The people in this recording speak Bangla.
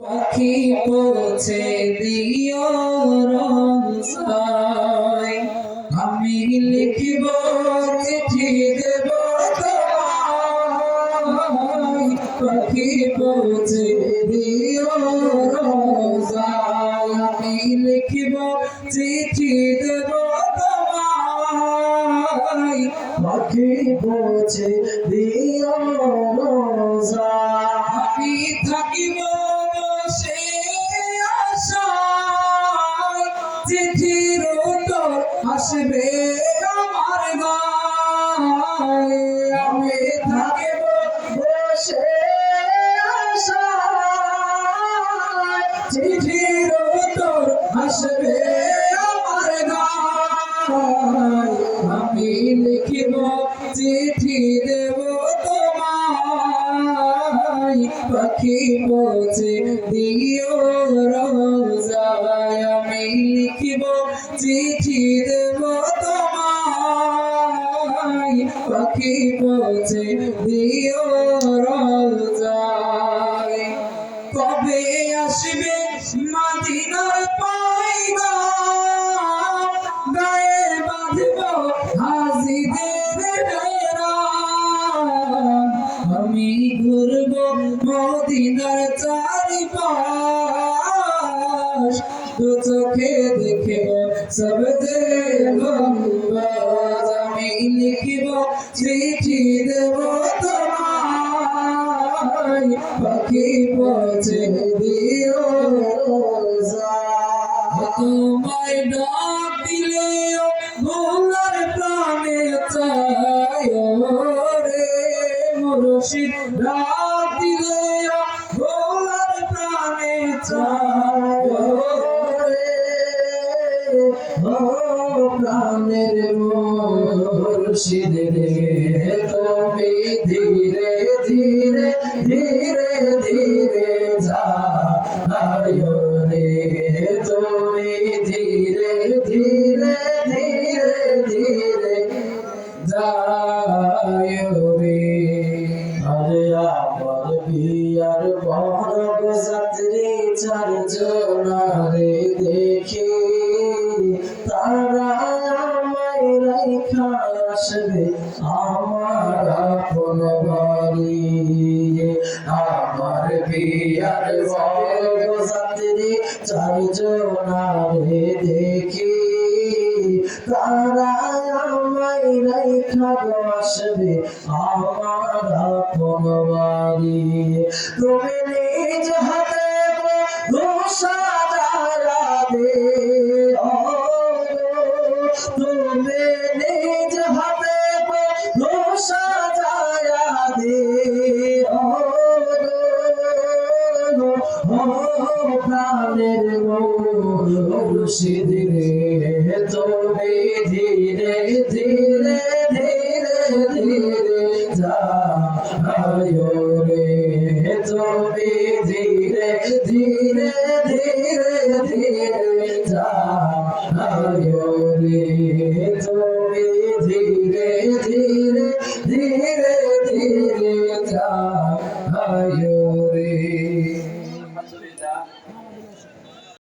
পাখি পৌঁছে দিও রোজায়, আমি লিখিব চিঠি দেব তোমায়। পাখি পৌঁছে দিও রোজায়, আমি লিখিব চিঠি দেব তোমায়। পাখি পৌঁছে দিও রোজায়, আমি থাকিব বসে আশায়, চিঠির উত্তর আসবে আমার গায়ে। আমি থাকিব বসে আশায়, চিঠির উত্তর আসবে আমার গায়ে। আমি লিখিব চিঠি দেব তোমায়, পাখি পৌঁছে দিও রোজায়। আমি লিখিব চিঠি দেব তোমায়, পাখি পৌঁছে দিও রোজায়। কবে আসবে মদিনার পয়গাম, গায়ে বাঁধব হাজিদের ডেরা। আমি ঘুরব মদিনার চারিপাশ, দু চোখে দেখব সব যে গম্বুজ। আমি লিখিব চিঠি দেব তোমায়, পাখি পৌঁছে দিও রোজায়। তোমায় ডাক দিলেও ভোলার প্রাণে চায় রে মুর্শিদ, ডাক দিলেও ভোলার প্রাণে চায় রে ও প্রাণের মুর্শিদ রে। তুমি ধীরে ধীরে ধীরে ধীরে যাও রে, তুমি ধীরে ধীরে ধীরে ধীরে যাও রে। আরে আমার বিয়ার বড় যাত্রী চারজন রে দেখি, তারা আমায় রাইখা আসবে আমার আপন বাড়ি। আমার বিয়ার বড় যাত্রী চারজন রে দেখি, তারা আমায় রাইখা আসবে আমার আপন বাড়ি। তুমি নিজ হাতে দোষা যাবে, তুমি নিজ হাতে দোষা যাবে প্রাণের মুর্শিদ রে। তুমি ধীরে ধীরে ধীরে ধীরে যাও রে, তুমি ধীরে ধীরে ধীরে ধীরে যাও রে।